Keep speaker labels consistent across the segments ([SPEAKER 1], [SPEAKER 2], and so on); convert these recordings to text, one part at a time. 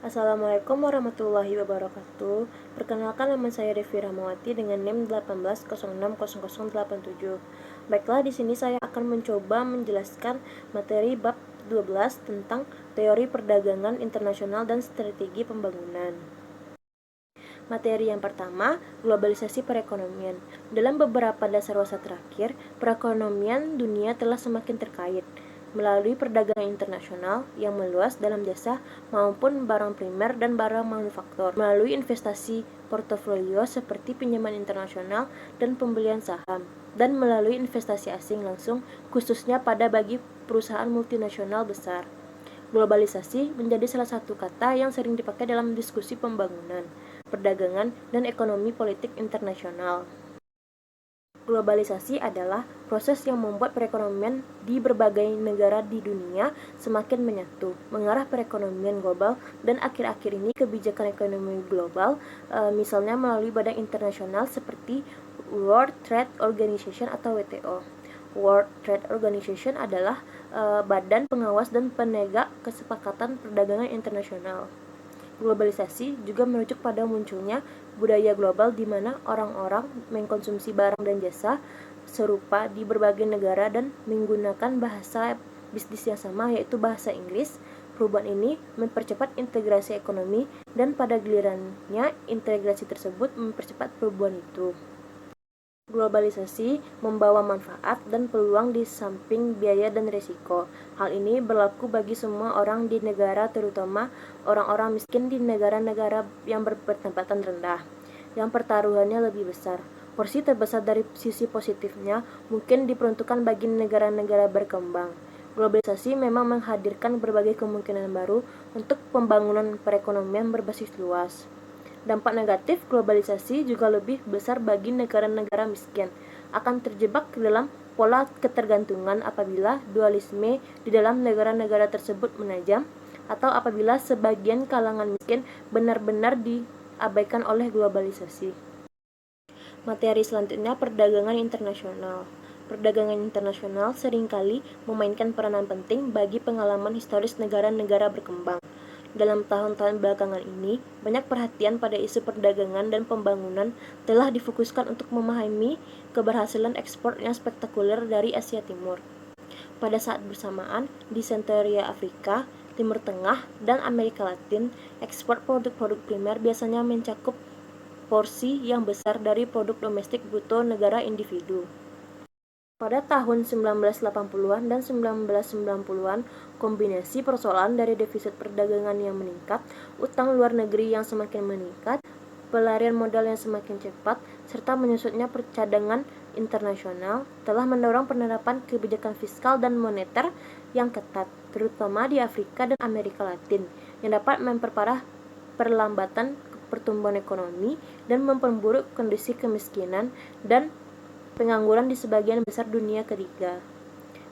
[SPEAKER 1] Assalamualaikum warahmatullahi wabarakatuh. Perkenalkan, nama saya Devi Ramawati dengan NIM 18060087. Baiklah, di sini saya akan mencoba menjelaskan materi bab 12 tentang teori perdagangan internasional dan strategi pembangunan. Materi yang pertama, globalisasi perekonomian. Dalam beberapa dasawarsa terakhir, perekonomian dunia telah semakin terkait melalui perdagangan internasional yang meluas dalam jasa maupun barang primer dan barang manufaktur, melalui investasi portofolio seperti pinjaman internasional dan pembelian saham, dan melalui investasi asing langsung khususnya pada bagi perusahaan multinasional besar. Globalisasi menjadi salah satu kata yang sering dipakai dalam diskusi pembangunan, perdagangan, dan ekonomi politik internasional. Globalisasi adalah proses yang membuat perekonomian di berbagai negara di dunia semakin menyatu, mengarah perekonomian global, dan akhir-akhir ini kebijakan ekonomi global, misalnya melalui badan internasional seperti World Trade Organization atau WTO. World Trade Organization adalah badan pengawas dan penegak kesepakatan perdagangan internasional. Globalisasi juga merujuk pada munculnya budaya global di mana orang-orang mengkonsumsi barang dan jasa serupa di berbagai negara dan menggunakan bahasa bisnis yang sama, yaitu bahasa Inggris. Perubahan ini mempercepat integrasi ekonomi dan pada gilirannya integrasi tersebut mempercepat perubahan itu. Globalisasi membawa manfaat dan peluang di samping biaya dan risiko. Hal ini berlaku bagi semua orang di negara, terutama orang-orang miskin di negara-negara yang berpendapatan rendah, yang pertaruhannya lebih besar. Porsi terbesar dari sisi positifnya mungkin diperuntukkan bagi negara-negara berkembang. Globalisasi memang menghadirkan berbagai kemungkinan baru untuk pembangunan perekonomian berbasis luas. Dampak negatif globalisasi juga lebih besar bagi negara-negara miskin, akan terjebak ke dalam pola ketergantungan apabila dualisme di dalam negara-negara tersebut menajam, atau apabila sebagian kalangan miskin benar-benar diabaikan oleh globalisasi. Materi selanjutnya, perdagangan internasional. Perdagangan internasional seringkali memainkan peranan penting bagi pengalaman historis negara-negara berkembang. Dalam tahun-tahun belakangan ini, banyak perhatian pada isu perdagangan dan pembangunan telah difokuskan untuk memahami keberhasilan ekspor yang spektakuler dari Asia Timur. Pada saat bersamaan, di Sentoria Afrika, Timur Tengah, dan Amerika Latin, ekspor produk-produk primer biasanya mencakup porsi yang besar dari produk domestik bruto negara individu. Pada tahun 1980-an dan 1990-an, kombinasi persoalan dari defisit perdagangan yang meningkat, utang luar negeri yang semakin meningkat, pelarian modal yang semakin cepat, serta menyusutnya percadangan internasional telah mendorong penerapan kebijakan fiskal dan moneter yang ketat, terutama di Afrika dan Amerika Latin, yang dapat memperparah perlambatan pertumbuhan ekonomi dan memperburuk kondisi kemiskinan dan pengangguran di sebagian besar dunia ketiga.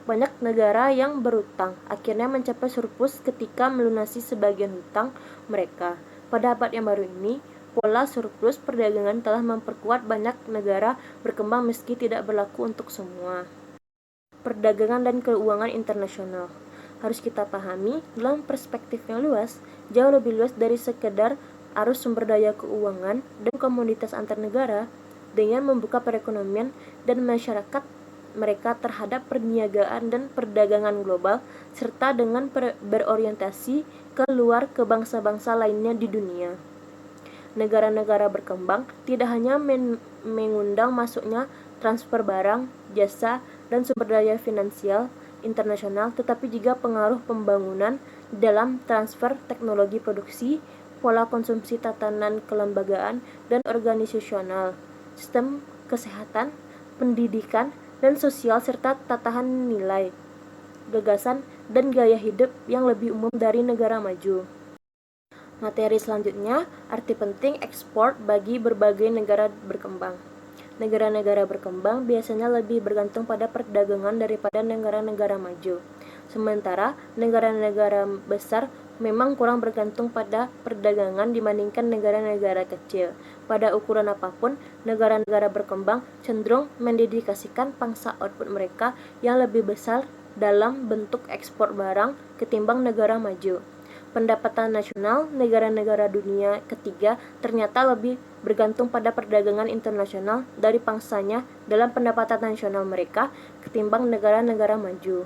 [SPEAKER 1] Banyak negara yang berutang akhirnya mencapai surplus ketika melunasi sebagian hutang mereka. Pada abad yang baru ini, pola surplus perdagangan telah memperkuat banyak negara berkembang meski tidak berlaku untuk semua. Perdagangan dan keuangan internasional harus kita pahami dalam perspektif yang luas, jauh lebih luas dari sekedar arus sumber daya keuangan dan komoditas antar negara, dengan membuka perekonomian dan masyarakat mereka terhadap perniagaan dan perdagangan global, serta dengan berorientasi keluar ke bangsa-bangsa lainnya di dunia. Negara-negara berkembang tidak hanya mengundang masuknya transfer barang, jasa, dan sumber daya finansial internasional, tetapi juga pengaruh pembangunan dalam transfer teknologi produksi, pola konsumsi, tatanan kelembagaan dan organisasional, sistem kesehatan, pendidikan, dan sosial, serta tatanan nilai, gagasan, dan gaya hidup yang lebih umum dari negara maju. Materi selanjutnya, arti penting ekspor bagi berbagai negara berkembang. Negara-negara berkembang biasanya lebih bergantung pada perdagangan daripada negara-negara maju. Sementara negara-negara besar memang kurang bergantung pada perdagangan dibandingkan negara-negara kecil. Pada ukuran apapun, negara-negara berkembang cenderung mendedikasikan pangsa output mereka yang lebih besar dalam bentuk ekspor barang ketimbang negara maju. pendapatan nasional negara-negara dunia ketiga ternyata lebih bergantung pada perdagangan internasional dari pangsanya dalam pendapatan nasional mereka ketimbang negara-negara maju.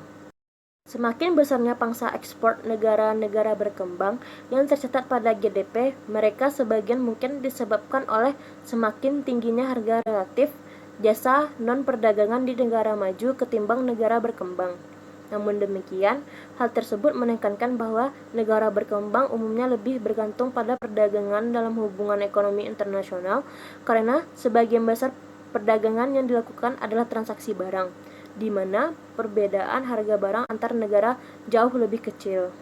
[SPEAKER 1] Semakin besarnya pangsa ekspor negara-negara berkembang yang tercatat pada GDP mereka sebagian mungkin disebabkan oleh semakin tingginya harga relatif jasa non-perdagangan di negara maju ketimbang negara berkembang. Namun demikian, hal tersebut menekankan bahwa negara berkembang umumnya lebih bergantung pada perdagangan dalam hubungan ekonomi internasional karena sebagian besar perdagangan yang dilakukan adalah transaksi barang, di mana perbedaan harga barang antar negara jauh lebih kecil.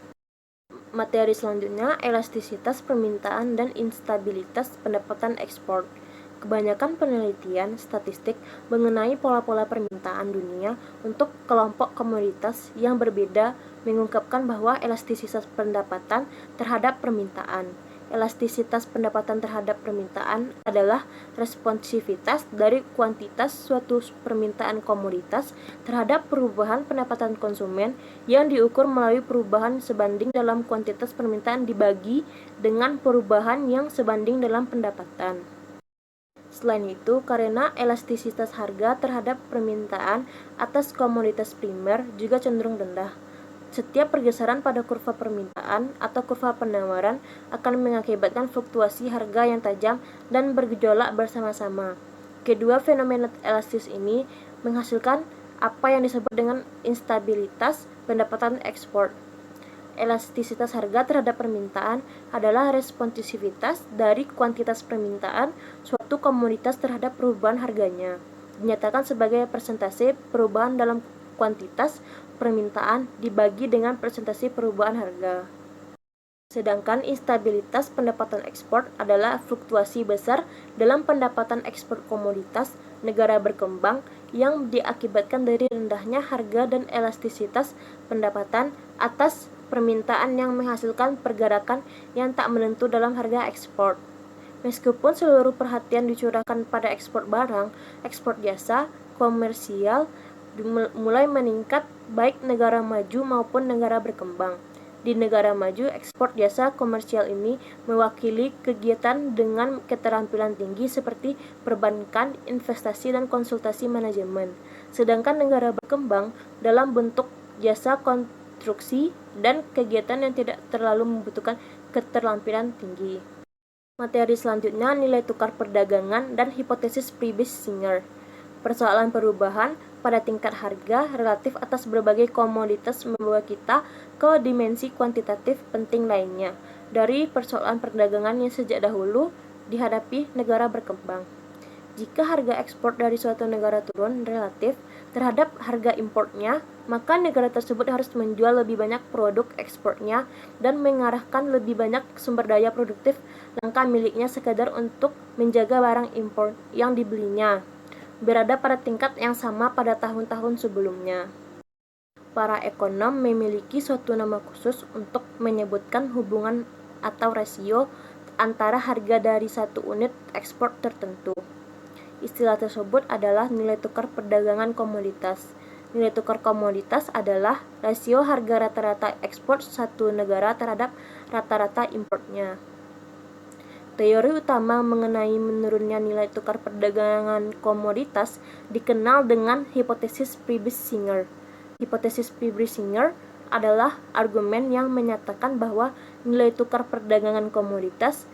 [SPEAKER 1] Materi selanjutnya, elastisitas permintaan dan instabilitas pendapatan ekspor. Kebanyakan penelitian statistik mengenai pola-pola permintaan dunia untuk kelompok komoditas yang berbeda mengungkapkan bahwa elastisitas pendapatan terhadap permintaan. Elastisitas pendapatan terhadap permintaan adalah responsivitas dari kuantitas suatu permintaan komoditas terhadap perubahan pendapatan konsumen yang diukur melalui perubahan sebanding dalam kuantitas permintaan dibagi dengan perubahan yang sebanding dalam pendapatan. Selain itu, karena elastisitas harga terhadap permintaan atas komoditas primer juga cenderung rendah, setiap pergeseran pada kurva permintaan atau kurva penawaran akan mengakibatkan fluktuasi harga yang tajam dan bergejolak bersama-sama. Kedua fenomena elastis ini menghasilkan apa yang disebut dengan instabilitas pendapatan ekspor. Elastisitas harga terhadap permintaan adalah responsivitas dari kuantitas permintaan suatu komoditas terhadap perubahan harganya, dinyatakan sebagai persentase perubahan dalam kuantitas permintaan dibagi dengan persentase perubahan harga. Sedangkan instabilitas pendapatan ekspor adalah fluktuasi besar dalam pendapatan ekspor komoditas negara berkembang yang diakibatkan dari rendahnya harga dan elastisitas pendapatan atas permintaan yang menghasilkan pergerakan yang tak menentu dalam harga ekspor. Meskipun seluruh perhatian dicurahkan pada ekspor barang, ekspor jasa, komersial mulai meningkat baik negara maju maupun negara berkembang. Di negara maju, ekspor jasa komersial ini mewakili kegiatan dengan keterampilan tinggi seperti perbankan, investasi, dan konsultasi manajemen. Sedangkan negara berkembang dalam bentuk jasa konstruksi dan kegiatan yang tidak terlalu membutuhkan keterampilan tinggi. Materi selanjutnya, nilai tukar perdagangan dan hipotesis Friedrich-Singer. Persoalan perubahan pada tingkat harga relatif atas berbagai komoditas membawa kita ke dimensi kuantitatif penting lainnya dari persoalan perdagangan yang sejak dahulu dihadapi negara berkembang. Jika harga ekspor dari suatu negara turun relatif terhadap harga importnya, maka negara tersebut harus menjual lebih banyak produk ekspornya dan mengarahkan lebih banyak sumber daya produktif langka miliknya sekadar untuk menjaga barang impor yang dibelinya berada pada tingkat yang sama pada tahun-tahun sebelumnya. Para ekonom memiliki suatu nama khusus untuk menyebutkan hubungan atau rasio antara harga dari satu unit ekspor tertentu. Istilah tersebut adalah nilai tukar perdagangan komoditas. Nilai tukar komoditas adalah rasio harga rata-rata ekspor satu negara terhadap rata-rata importnya. Teori utama mengenai menurunnya nilai tukar perdagangan komoditas dikenal dengan hipotesis Friedrich-Singer. Hipotesis Friedrich-Singer adalah argumen yang menyatakan bahwa nilai tukar perdagangan komoditas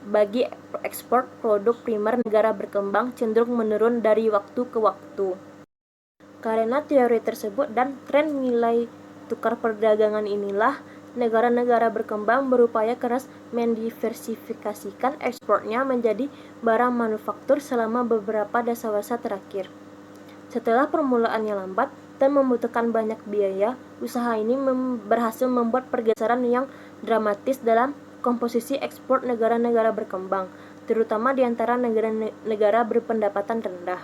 [SPEAKER 1] bagi ekspor produk primer negara berkembang cenderung menurun dari waktu ke waktu. Karena teori tersebut dan tren nilai tukar perdagangan inilah, negara-negara berkembang berupaya keras mendiversifikasikan ekspornya menjadi barang manufaktur selama beberapa dasawarsa terakhir. Setelah permulaan yang lambat dan membutuhkan banyak biaya, usaha ini berhasil membuat pergeseran yang dramatis dalam komposisi ekspor negara-negara berkembang, terutama di antara negara-negara berpendapatan rendah.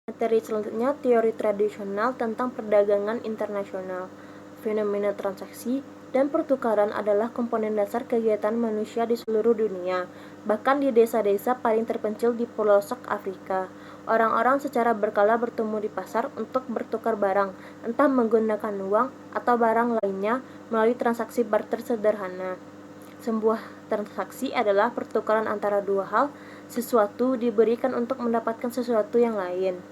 [SPEAKER 1] Materi selanjutnya, teori tradisional tentang perdagangan internasional, fenomena transaksi, dan pertukaran adalah komponen dasar kegiatan manusia di seluruh dunia, bahkan di desa-desa paling terpencil di pelosok Afrika. Orang-orang secara berkala bertemu di pasar untuk bertukar barang, entah menggunakan uang atau barang lainnya melalui transaksi barter sederhana. Sebuah transaksi adalah pertukaran antara dua hal, sesuatu diberikan untuk mendapatkan sesuatu yang lain.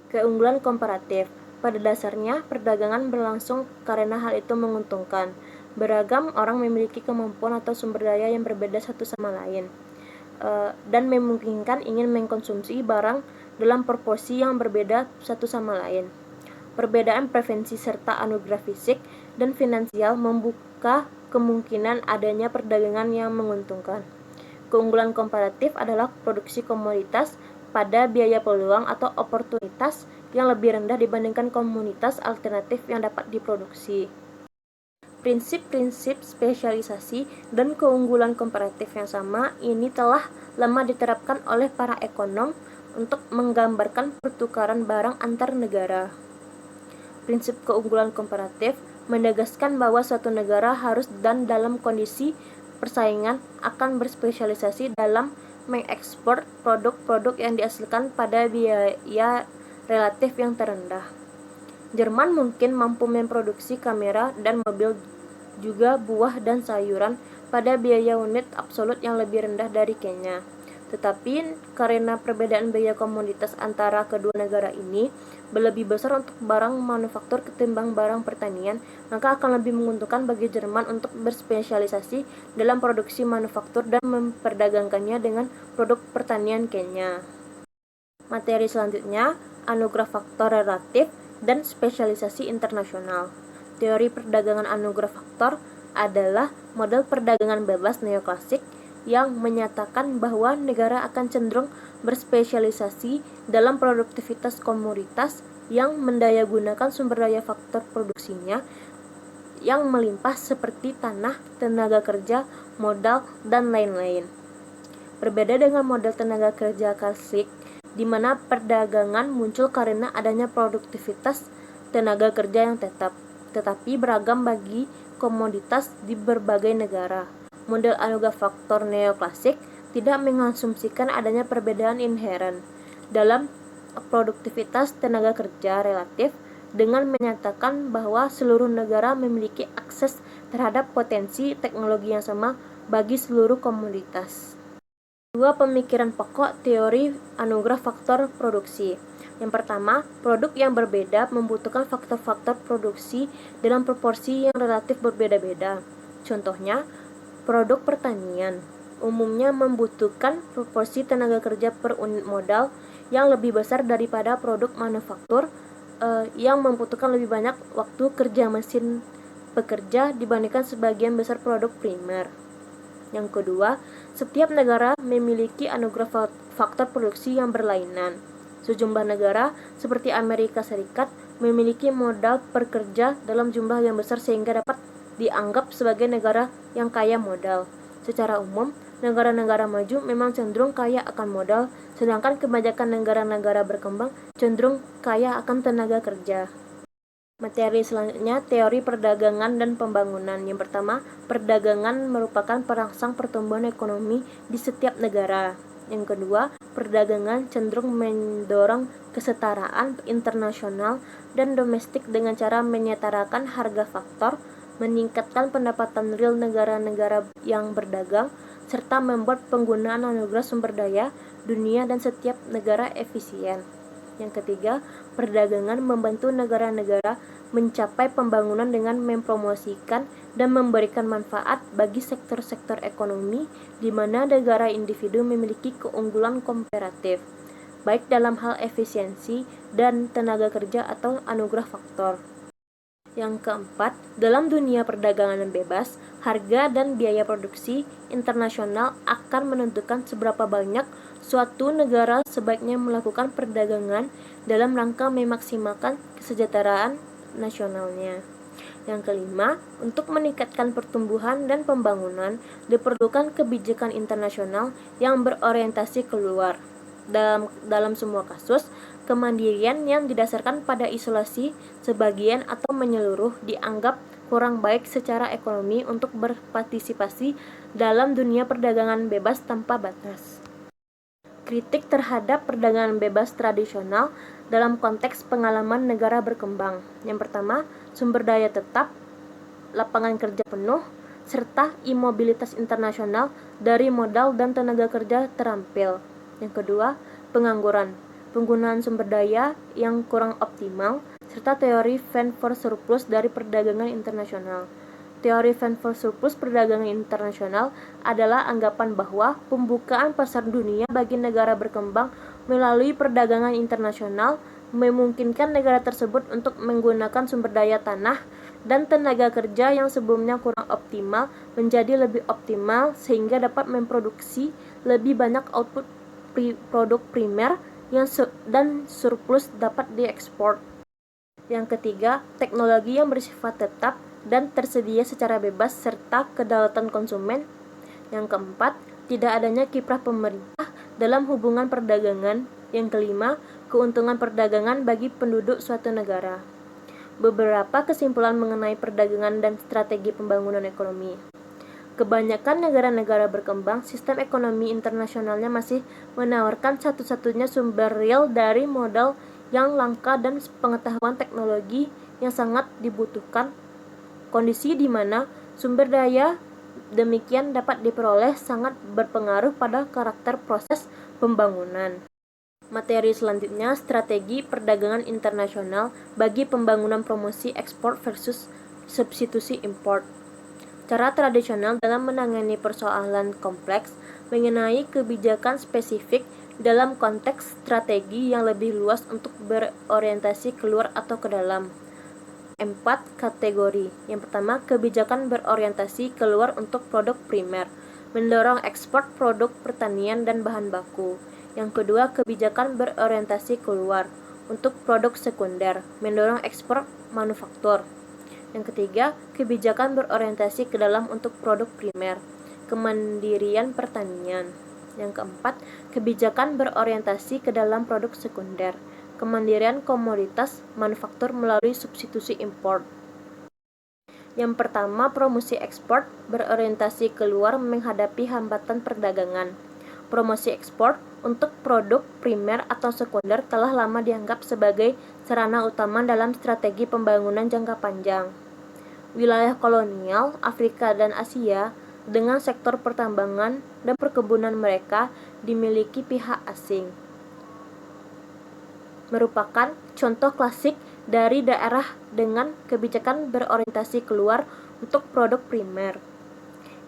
[SPEAKER 1] Keunggulan komparatif. Pada dasarnya, perdagangan berlangsung karena hal itu menguntungkan. Beragam orang memiliki kemampuan atau sumber daya yang berbeda satu sama lain, dan memungkinkan ingin mengkonsumsi barang dalam proporsi yang berbeda satu sama lain. Perbedaan preferensi serta anugerah fisik dan finansial membuka kemungkinan adanya perdagangan yang menguntungkan. Keunggulan komparatif adalah produksi komoditas pada biaya peluang atau oportunitas yang lebih rendah dibandingkan komoditas alternatif yang dapat diproduksi. Prinsip-prinsip spesialisasi dan keunggulan komparatif yang sama ini telah lama diterapkan oleh para ekonom untuk menggambarkan pertukaran barang antar negara. Prinsip keunggulan komparatif menegaskan bahwa suatu negara harus dan dalam kondisi persaingan akan berspesialisasi dalam mengekspor produk-produk yang dihasilkan pada biaya relatif yang terendah. Jerman mungkin mampu memproduksi kamera dan mobil, juga buah dan sayuran pada biaya unit absolut yang lebih rendah dari Kenya. Tetapi karena perbedaan biaya komoditas antara kedua negara ini lebih besar untuk barang manufaktur ketimbang barang pertanian, maka akan lebih menguntungkan bagi Jerman untuk berspesialisasi dalam produksi manufaktur dan memperdagangkannya dengan produk pertanian Kenya. Materi selanjutnya, anugerah faktor relatif dan spesialisasi internasional. Teori perdagangan anugerah faktor adalah model perdagangan bebas neoklasik yang menyatakan bahwa negara akan cenderung berspesialisasi dalam produktivitas komoditas yang mendayagunakan sumber daya faktor produksinya yang melimpah seperti tanah, tenaga kerja, modal, dan lain-lain. Berbeda dengan model tenaga kerja klasik, di mana perdagangan muncul karena adanya produktivitas tenaga kerja yang tetap, tetapi beragam bagi komoditas di berbagai negara. Model anugerah faktor neoklasik tidak mengasumsikan adanya perbedaan inheren dalam produktivitas tenaga kerja relatif dengan menyatakan bahwa seluruh negara memiliki akses terhadap potensi teknologi yang sama bagi seluruh komoditas. Dua pemikiran pokok teori anugerah faktor produksi. Yang pertama, produk yang berbeda membutuhkan faktor-faktor produksi dalam proporsi yang relatif berbeda-beda. Contohnya, produk pertanian umumnya membutuhkan proporsi tenaga kerja per unit modal yang lebih besar daripada produk manufaktur yang membutuhkan lebih banyak waktu kerja mesin pekerja dibandingkan sebagian besar produk primer. Yang kedua, setiap negara memiliki anugerah faktor produksi yang berlainan. Sejumlah negara seperti Amerika Serikat memiliki modal pekerja dalam jumlah yang besar sehingga dapat dianggap sebagai negara yang kaya modal. Secara umum, negara-negara maju memang cenderung kaya akan modal, sedangkan kebanyakan negara-negara berkembang cenderung kaya akan tenaga kerja. Materi selanjutnya, teori perdagangan dan pembangunan. Yang pertama, perdagangan merupakan perangsang pertumbuhan ekonomi di setiap negara. Yang kedua, perdagangan cenderung mendorong kesetaraan internasional dan domestik dengan cara menyetarakan harga faktor, meningkatkan pendapatan real negara-negara yang berdagang, serta membuat penggunaan anugerah sumber daya dunia dan setiap negara efisien. Yang ketiga, perdagangan membantu negara-negara mencapai pembangunan dengan mempromosikan dan memberikan manfaat bagi sektor-sektor ekonomi di mana negara individu memiliki keunggulan komparatif, baik dalam hal efisiensi dan tenaga kerja atau anugerah faktor. Yang keempat, dalam dunia perdagangan yang bebas, harga dan biaya produksi internasional akan menentukan seberapa banyak suatu negara sebaiknya melakukan perdagangan dalam rangka memaksimalkan kesejahteraan nasionalnya. Yang kelima, untuk meningkatkan pertumbuhan dan pembangunan diperlukan kebijakan internasional yang berorientasi keluar. Dalam semua kasus, kemandirian yang didasarkan pada isolasi sebagian atau menyeluruh dianggap kurang baik secara ekonomi untuk berpartisipasi dalam dunia perdagangan bebas tanpa batas. Kritik terhadap perdagangan bebas tradisional dalam konteks pengalaman negara berkembang. Yang pertama, sumber daya tetap, lapangan kerja penuh, serta imobilitas internasional dari modal dan tenaga kerja terampil. Yang kedua, pengangguran, penggunaan sumber daya yang kurang optimal, serta teori Van for Surplus dari perdagangan internasional. Teori Van for Surplus perdagangan internasional adalah anggapan bahwa pembukaan pasar dunia bagi negara berkembang melalui perdagangan internasional memungkinkan negara tersebut untuk menggunakan sumber daya tanah dan tenaga kerja yang sebelumnya kurang optimal menjadi lebih optimal sehingga dapat memproduksi lebih banyak output produk primer dan surplus dapat diekspor. Yang ketiga, teknologi yang bersifat tetap dan tersedia secara bebas serta kedaulatan konsumen. Yang keempat, tidak adanya kiprah pemerintah dalam hubungan perdagangan. Yang kelima, keuntungan perdagangan bagi penduduk suatu negara. Beberapa kesimpulan mengenai perdagangan dan strategi pembangunan ekonomi. Kebanyakan negara-negara berkembang, sistem ekonomi internasionalnya masih menawarkan satu-satunya sumber real dari modal yang langka dan pengetahuan teknologi yang sangat dibutuhkan. Kondisi di mana sumber daya demikian dapat diperoleh sangat berpengaruh pada karakter proses pembangunan. Materi selanjutnya, strategi perdagangan internasional bagi pembangunan promosi ekspor versus substitusi import. Cara tradisional dalam menangani persoalan kompleks mengenai kebijakan spesifik dalam konteks strategi yang lebih luas untuk berorientasi keluar atau ke dalam. 4 kategori. Yang pertama, kebijakan berorientasi keluar untuk produk primer, mendorong ekspor produk pertanian dan bahan baku. Yang kedua, kebijakan berorientasi keluar untuk produk sekunder, mendorong ekspor manufaktur. Yang ketiga, kebijakan berorientasi ke dalam untuk produk primer, kemandirian pertanian. Yang keempat, kebijakan berorientasi ke dalam produk sekunder, kemandirian komoditas manufaktur melalui substitusi impor. Yang pertama, promosi ekspor berorientasi keluar menghadapi hambatan perdagangan. Promosi ekspor untuk produk primer atau sekunder telah lama dianggap sebagai sarana utama dalam strategi pembangunan jangka panjang. Wilayah kolonial Afrika dan Asia dengan sektor pertambangan dan perkebunan mereka dimiliki pihak asing merupakan contoh klasik dari daerah dengan kebijakan berorientasi keluar untuk produk primer.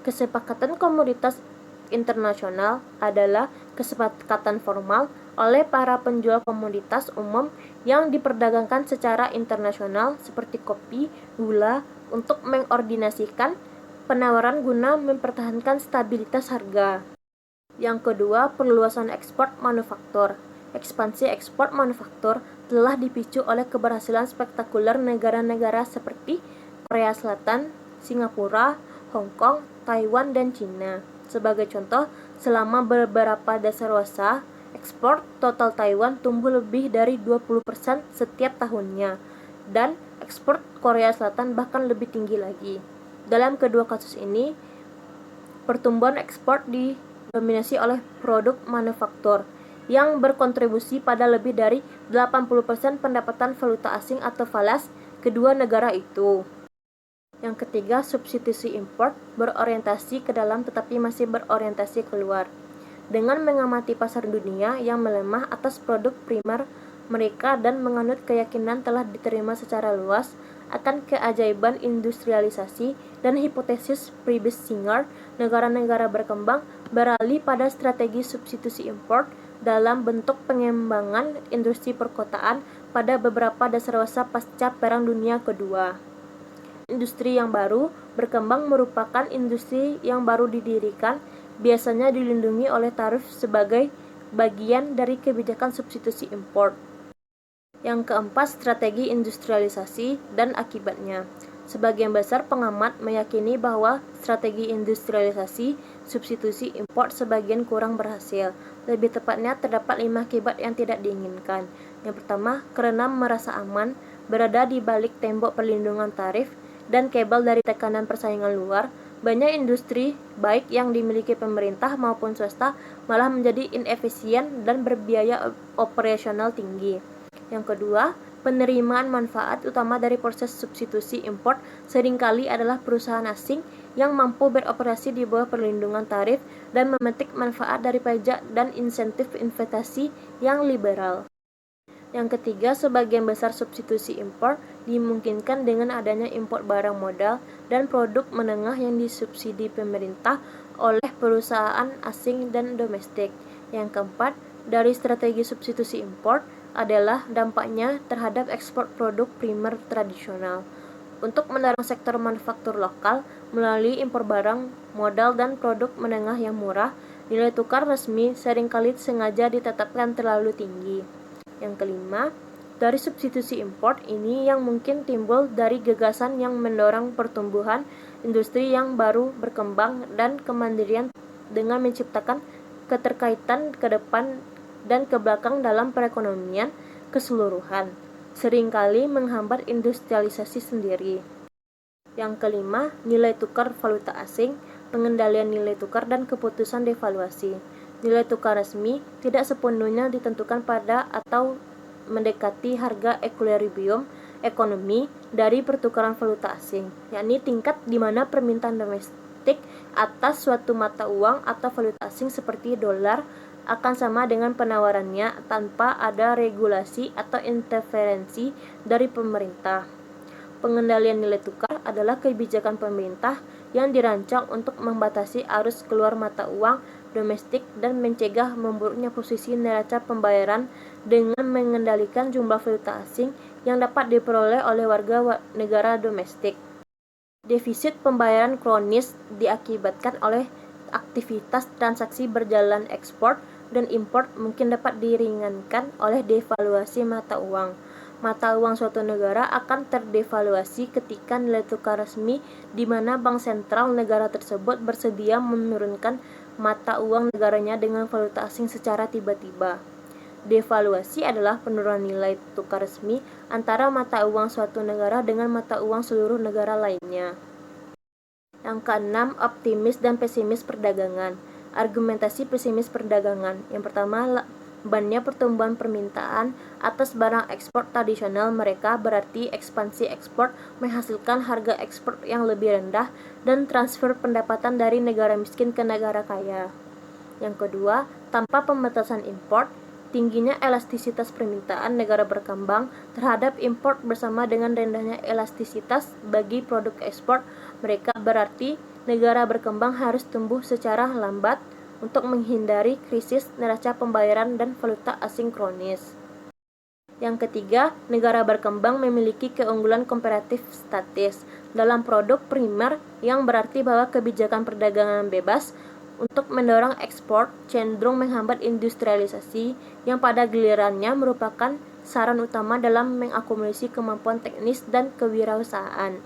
[SPEAKER 1] Kesepakatan komoditas internasional adalah kesepakatan formal oleh para penjual komoditas umum yang diperdagangkan secara internasional seperti kopi, gula, untuk mengordinasikan penawaran guna mempertahankan stabilitas harga. Yang kedua, perluasan ekspor manufaktur. Ekspansi ekspor manufaktur telah dipicu oleh keberhasilan spektakuler negara-negara seperti Korea Selatan, Singapura, Hong Kong, Taiwan, dan Cina. Sebagai contoh, selama beberapa dasawarsa, ekspor total Taiwan tumbuh lebih dari 20% setiap tahunnya, dan ekspor Korea Selatan bahkan lebih tinggi lagi. Dalam kedua kasus ini, pertumbuhan ekspor didominasi oleh produk manufaktur yang berkontribusi pada lebih dari 80% pendapatan valuta asing atau falas kedua negara itu. Yang ketiga, substitusi impor berorientasi ke dalam tetapi masih berorientasi keluar. Dengan mengamati pasar dunia yang melemah atas produk primer mereka dan menganut keyakinan telah diterima secara luas akan keajaiban industrialisasi dan hipotesis Prebisch-Singer, negara-negara berkembang beralih pada strategi substitusi impor dalam bentuk pengembangan industri perkotaan pada beberapa dasawarsa pasca Perang Dunia Kedua. Industri yang baru berkembang merupakan industri yang baru didirikan, biasanya dilindungi oleh tarif sebagai bagian dari kebijakan substitusi impor. Yang keempat, strategi industrialisasi dan akibatnya. Sebagian besar pengamat meyakini bahwa strategi industrialisasi substitusi impor sebagian kurang berhasil. Lebih tepatnya, terdapat 5 akibat yang tidak diinginkan. Yang pertama, karena merasa aman, berada di balik tembok perlindungan tarif, dan kabel dari tekanan persaingan luar, banyak industri, baik yang dimiliki pemerintah maupun swasta, malah menjadi inefisien dan berbiaya operasional tinggi. Yang kedua, penerimaan manfaat utama dari proses substitusi impor seringkali adalah perusahaan asing yang mampu beroperasi di bawah perlindungan tarif dan memetik manfaat dari pajak dan insentif investasi yang liberal. Yang ketiga, sebagian besar substitusi impor dimungkinkan dengan adanya impor barang modal dan produk menengah yang disubsidi pemerintah oleh perusahaan asing dan domestik. Yang keempat, dari strategi substitusi impor adalah dampaknya terhadap ekspor produk primer tradisional. Untuk mendorong sektor manufaktur lokal melalui impor barang, modal, dan produk menengah yang murah, nilai tukar resmi seringkali sengaja ditetapkan terlalu tinggi. Yang kelima, dari substitusi impor ini yang mungkin timbul dari gagasan yang mendorong pertumbuhan industri yang baru berkembang dan kemandirian dengan menciptakan keterkaitan ke depan dan ke belakang dalam perekonomian keseluruhan, seringkali menghambat industrialisasi sendiri. Yang kelima, nilai tukar valuta asing, pengendalian nilai tukar dan keputusan devaluasi. Nilai tukar resmi tidak sepenuhnya ditentukan pada atau mendekati harga equilibrium ekonomi dari pertukaran valuta asing, yakni tingkat di mana permintaan domestik atas suatu mata uang atau valuta asing seperti dolar akan sama dengan penawarannya tanpa ada regulasi atau interferensi dari pemerintah. Pengendalian nilai tukar adalah kebijakan pemerintah yang dirancang untuk membatasi arus keluar mata uang domestik dan mencegah memburuknya posisi neraca pembayaran dengan mengendalikan jumlah valuta asing yang dapat diperoleh oleh warga negara domestik. Defisit pembayaran kronis diakibatkan oleh aktivitas transaksi berjalan ekspor dan impor mungkin dapat diringankan oleh devaluasi mata uang. Mata uang suatu negara akan terdevaluasi ketika nilai tukar resmi di mana bank sentral negara tersebut bersedia menurunkan mata uang negaranya dengan valuta asing secara tiba-tiba. Devaluasi adalah penurunan nilai tukar resmi antara mata uang suatu negara dengan mata uang seluruh negara lainnya. Yang keenam, optimis dan pesimis perdagangan. Argumentasi pesimis perdagangan. Yang pertama, lambannya pertumbuhan permintaan atas barang ekspor tradisional mereka berarti ekspansi ekspor menghasilkan harga ekspor yang lebih rendah dan transfer pendapatan dari negara miskin ke negara kaya. Yang kedua, tanpa pembatasan impor, tingginya elastisitas permintaan negara berkembang terhadap impor bersama dengan rendahnya elastisitas bagi produk ekspor mereka berarti negara berkembang harus tumbuh secara lambat untuk menghindari krisis neraca pembayaran dan valuta asing kronis. Yang ketiga, negara berkembang memiliki keunggulan komparatif statis dalam produk primer yang berarti bahwa kebijakan perdagangan bebas untuk mendorong ekspor cenderung menghambat industrialisasi yang pada gilirannya merupakan saran utama dalam mengakumulasi kemampuan teknis dan kewirausahaan.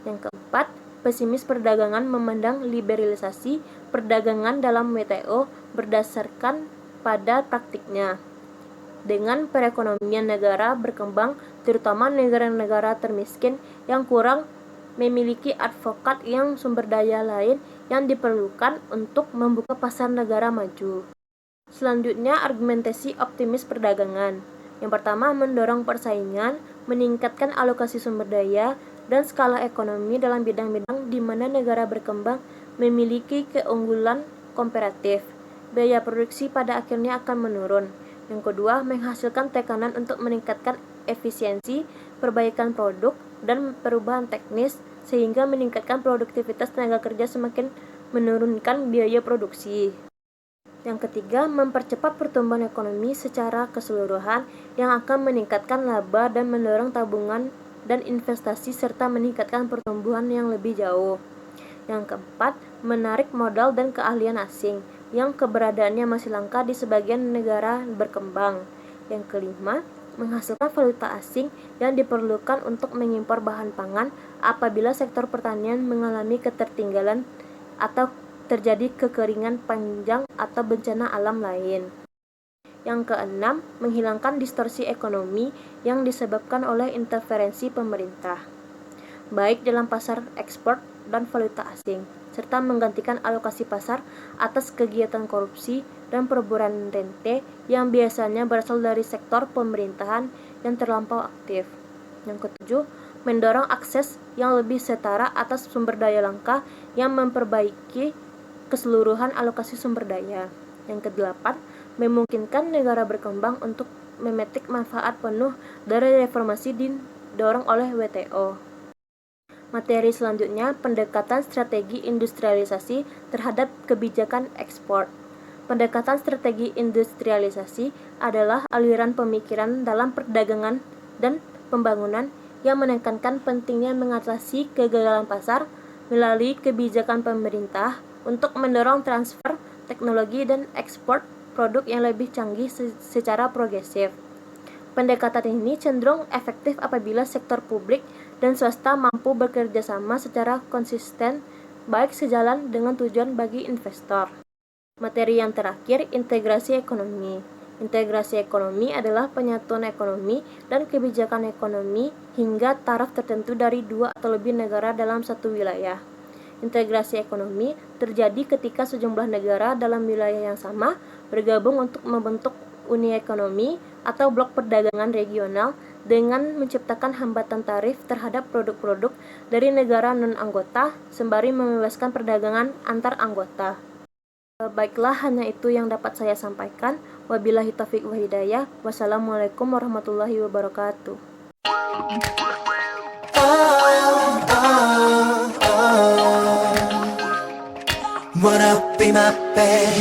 [SPEAKER 1] Yang keempat, pesimis perdagangan memandang liberalisasi perdagangan dalam WTO berdasarkan pada praktiknya. Dengan perekonomian negara berkembang, terutama negara-negara termiskin yang kurang memiliki advokat yang sumber daya lain yang diperlukan untuk membuka pasar negara maju. Selanjutnya, argumentasi optimis perdagangan. Yang pertama, mendorong persaingan, meningkatkan alokasi sumber daya, dan skala ekonomi dalam bidang-bidang di mana negara berkembang memiliki keunggulan komparatif. Biaya produksi pada akhirnya akan menurun. Yang kedua, menghasilkan tekanan untuk meningkatkan efisiensi, perbaikan produk, dan perubahan teknis sehingga meningkatkan produktivitas tenaga kerja semakin menurunkan biaya produksi. Yang ketiga, mempercepat pertumbuhan ekonomi secara keseluruhan yang akan meningkatkan laba dan mendorong tabungan dan investasi serta meningkatkan pertumbuhan yang lebih jauh. Yang keempat, menarik modal dan keahlian asing yang keberadaannya masih langka di sebagian negara berkembang. Yang kelima, menghasilkan valuta asing yang diperlukan untuk mengimpor bahan pangan apabila sektor pertanian mengalami ketertinggalan atau terjadi kekeringan panjang atau bencana alam lain. Yang keenam, menghilangkan distorsi ekonomi yang disebabkan oleh interferensi pemerintah. baik dalam pasar ekspor dan valuta asing, serta menggantikan alokasi pasar atas kegiatan korupsi dan perburuan rente yang biasanya berasal dari sektor pemerintahan yang terlampau aktif. Yang ketujuh, mendorong akses yang lebih setara atas sumber daya langka yang memperbaiki keseluruhan alokasi sumber daya. Yang kedelapan, memungkinkan negara berkembang untuk memetik manfaat penuh dari reformasi didorong oleh WTO. Materi selanjutnya, pendekatan strategi industrialisasi terhadap kebijakan ekspor. Pendekatan strategi industrialisasi adalah aliran pemikiran dalam perdagangan dan pembangunan yang menekankan pentingnya mengatasi kegagalan pasar melalui kebijakan pemerintah untuk mendorong transfer teknologi dan ekspor produk yang lebih canggih secara progresif. Pendekatan ini cenderung efektif apabila sektor publik dan swasta mampu bekerja sama secara konsisten, baik sejalan dengan tujuan bagi investor. Materi yang terakhir, integrasi ekonomi. Integrasi ekonomi adalah penyatuan ekonomi dan kebijakan ekonomi hingga taraf tertentu dari dua atau lebih negara dalam satu wilayah. Integrasi ekonomi terjadi ketika sejumlah negara dalam wilayah yang sama bergabung untuk membentuk Uni Ekonomi atau blok perdagangan regional dengan menciptakan hambatan tarif terhadap produk-produk dari negara non-anggota sembari membebaskan perdagangan antar anggota. Baiklah, hanya itu yang dapat saya sampaikan. Wabillahi taufiq wa hidayah. Wassalamualaikum warahmatullahi wabarakatuh.
[SPEAKER 2] Wanna be my babe.